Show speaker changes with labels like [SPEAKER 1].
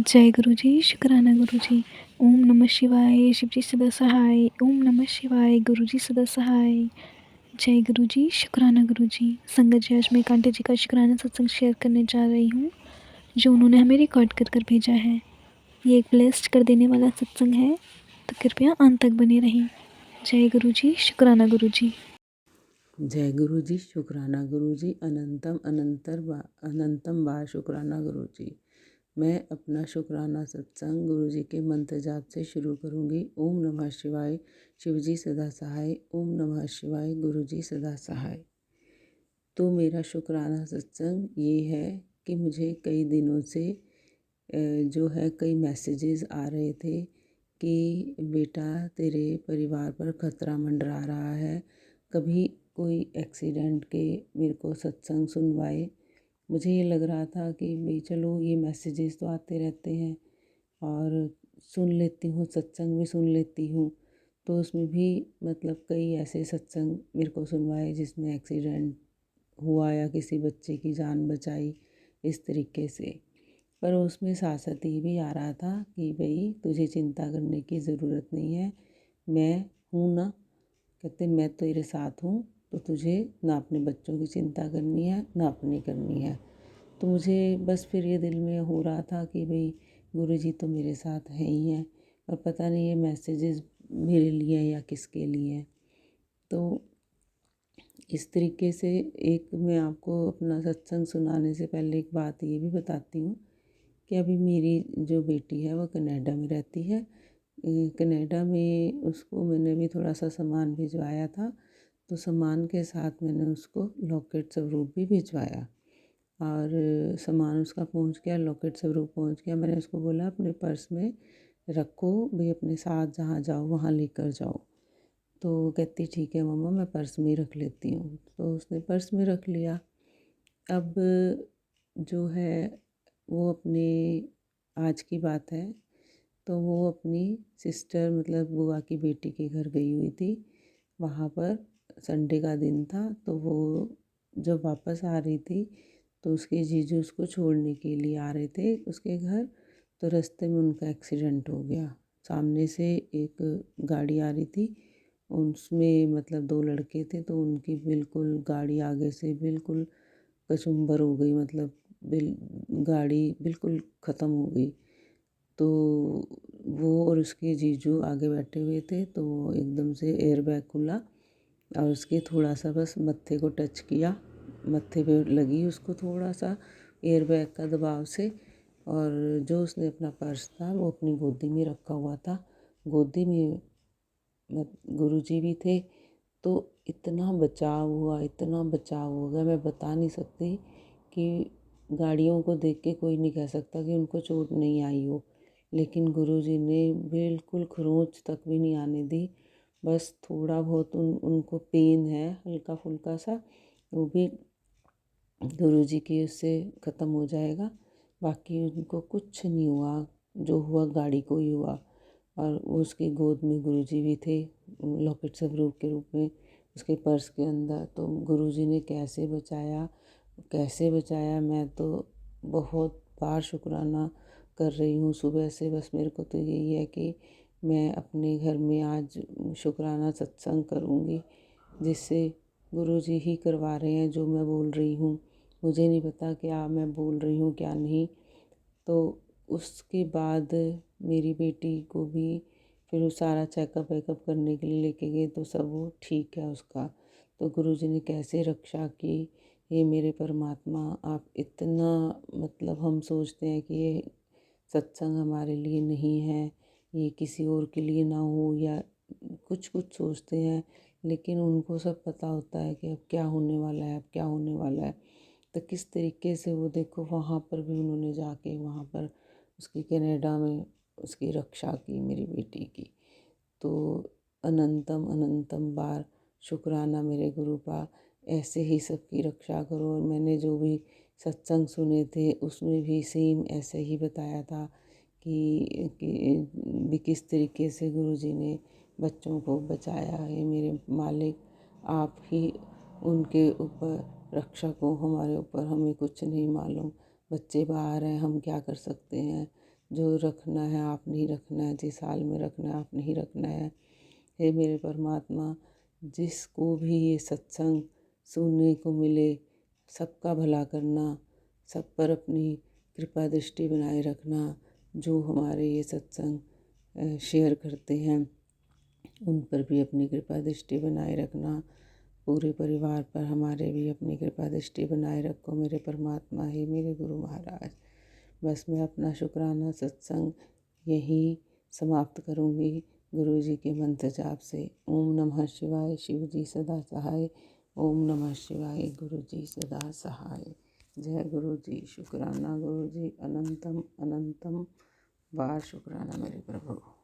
[SPEAKER 1] जय गुरु जी, शुक्राना गुरु जी। ओम नमः शिवाय, शिव जी सदा सहाय। ओम नमः शिवाय, गुरु जी सदा सहाय। जय गुरु जी, शुक्राना गुरु जी। संगत जी, आज मैं एक आंटी जी का शुक्राना सत्संग शेयर करने जा रही हूँ, जो उन्होंने हमें रिकॉर्ड कर कर भेजा है। ये एक ब्लेस्ड कर देने वाला सत्संग है, तो कृपया अंत तक बने रहें। जय गुरु जी, शुक्राना गुरु जी।
[SPEAKER 2] जय गुरु जी, शुक्राना गुरु जी। अनंतम बार शुक्राना गुरु जी। मैं अपना शुक्राना सत्संग गुरु जी के मंत्र जाप से शुरू करूंगी। ओम नमः शिवाय, शिव जी सदा सहाय। ओम नमः शिवाय, गुरु जी सदा सहाय। तो मेरा शुक्राना सत्संग ये है कि मुझे कई दिनों से जो है कई मैसेजेस आ रहे थे कि बेटा तेरे परिवार पर खतरा मंडरा रहा है। कभी कोई एक्सीडेंट के मेरे को सत्संग सुनवाए। मुझे ये लग रहा था कि भाई चलो ये मैसेजेस तो आते रहते हैं और सुन लेती हूँ, सत्संग भी सुन लेती हूँ। तो उसमें भी मतलब कई ऐसे सत्संग मेरे को सुनवाए जिसमें एक्सीडेंट हुआ या किसी बच्चे की जान बचाई, इस तरीके से। पर उसमें साथ साथ ये भी आ रहा था कि भाई तुझे चिंता करने की ज़रूरत नहीं है, मैं हूँ ना। कहते मैं तेरे साथ हूँ, तो तुझे ना अपने बच्चों की चिंता करनी है ना अपनी करनी है। तो मुझे बस फिर ये दिल में हो रहा था कि भाई गुरु जी तो मेरे साथ हैं ही हैं, और पता नहीं ये मैसेजेस मेरे लिए हैं या किसके लिए हैं। तो इस तरीके से एक मैं आपको अपना सत्संग सुनाने से पहले एक बात ये भी बताती हूँ कि अभी मेरी जो बेटी है वो कनाडा में रहती है। कनाडा में उसको मैंने भी थोड़ा सा सामान भिजवाया था, तो सामान के साथ मैंने उसको लॉकेट स्वरूप भी भिजवाया। और सामान उसका पहुंच गया, लॉकेट स्वरूप पहुंच गया। मैंने उसको बोला अपने पर्स में रखो भाई, अपने साथ जहाँ जाओ वहाँ लेकर जाओ। तो कहती ठीक है मम्मा, मैं पर्स में ही रख लेती हूँ। तो उसने पर्स में रख लिया। अब जो है वो अपने आज की बात है, तो वो अपनी सिस्टर मतलब बुआ की बेटी के घर गई हुई थी। वहाँ पर संडे का दिन था, तो वो जब वापस आ रही थी तो उसके जीजू उसको छोड़ने के लिए आ रहे थे उसके घर। तो रास्ते में उनका एक्सीडेंट हो गया। सामने से एक गाड़ी आ रही थी, उसमें मतलब दो लड़के थे, तो उनकी बिल्कुल गाड़ी आगे से बिल्कुल कचुम्बर हो गई, मतलब गाड़ी बिल्कुल ख़त्म हो गई। तो वो और उसके जीजू आगे बैठे हुए थे, तो एकदम से एयर बैग खुला और उसके थोड़ा सा बस मत्थे को टच किया, मत्थे पे लगी उसको थोड़ा सा एयर बैग का दबाव से। और जो उसने अपना पर्स था वो अपनी गोदी में रखा हुआ था। गोदी में गुरुजी भी थे। तो इतना बचाव हुआ, इतना बचाव हो गया, मैं बता नहीं सकती। कि गाड़ियों को देख के कोई नहीं कह सकता कि उनको चोट नहीं आई हो, लेकिन गुरुजी ने बिल्कुल खरोंच तक भी नहीं आने दी। बस थोड़ा बहुत उनको पेन है हल्का फुल्का सा, वो भी गुरुजी की उससे ख़त्म हो जाएगा। बाकी उनको कुछ नहीं हुआ, जो हुआ गाड़ी को ही हुआ। और उसकी गोद में गुरुजी भी थे लॉकेट स्वरूप के रूप में उसके पर्स के अंदर। तो गुरुजी ने कैसे बचाया, कैसे बचाया, मैं तो बहुत बार शुक्राना कर रही हूँ सुबह से। बस मेरे को तो यही है कि मैं अपने घर में आज शुक्राना सत्संग करूँगी, जिससे गुरुजी ही करवा रहे हैं जो मैं बोल रही हूँ। मुझे नहीं पता क्या मैं बोल रही हूँ क्या नहीं। तो उसके बाद मेरी बेटी को भी फिर वो सारा चेकअप वेकअप करने के लिए लेके गए, तो सब वो ठीक है उसका। तो गुरुजी ने कैसे रक्षा की, ये मेरे परमात्मा आप इतना, मतलब हम सोचते हैं कि ये सत्संग हमारे लिए नहीं है, ये किसी और के लिए ना हो, या कुछ कुछ सोचते हैं, लेकिन उनको सब पता होता है कि अब क्या होने वाला है, अब क्या होने वाला है। तो किस तरीके से वो देखो वहाँ पर भी उन्होंने जाके वहाँ पर उसकी कनाडा में उसकी रक्षा की मेरी बेटी की। तो अनंतम अनंतम बार शुक्राना मेरे गुरुपा, ऐसे ही सबकी रक्षा करो। और मैंने जो भी सत्संग सुने थे उसमें भी सेम ऐसे ही बताया था कि भी किस तरीके से गुरुजी ने बच्चों को बचाया है। मेरे मालिक आप ही उनके ऊपर रक्षक हो, हमारे ऊपर हमें कुछ नहीं मालूम। बच्चे बाहर हैं, हम क्या कर सकते हैं। जो रखना है आप नहीं रखना है, जिस हाल में रखना है आप नहीं रखना है। हे मेरे परमात्मा, जिसको भी ये सत्संग सुनने को मिले, सबका भला करना, सब पर अपनी कृपा दृष्टि बनाए रखना। जो हमारे ये सत्संग शेयर करते हैं उन पर भी अपनी कृपा दृष्टि बनाए रखना। पूरे परिवार पर हमारे भी अपनी कृपा दृष्टि बनाए रखो मेरे परमात्मा। हे मेरे गुरु महाराज, बस मैं अपना शुक्राना सत्संग यहीं समाप्त करूँगी गुरु जी के मंत्र जाप से। ओम नमः शिवाय, शिव जी सदा सहाय। ओम नमः शिवाय, गुरु जी सदा सहाय। जय गुरु जी। शुक्राना गुरु जी, अनंतम अनंतम बार शुक्राना मेरे प्रभु।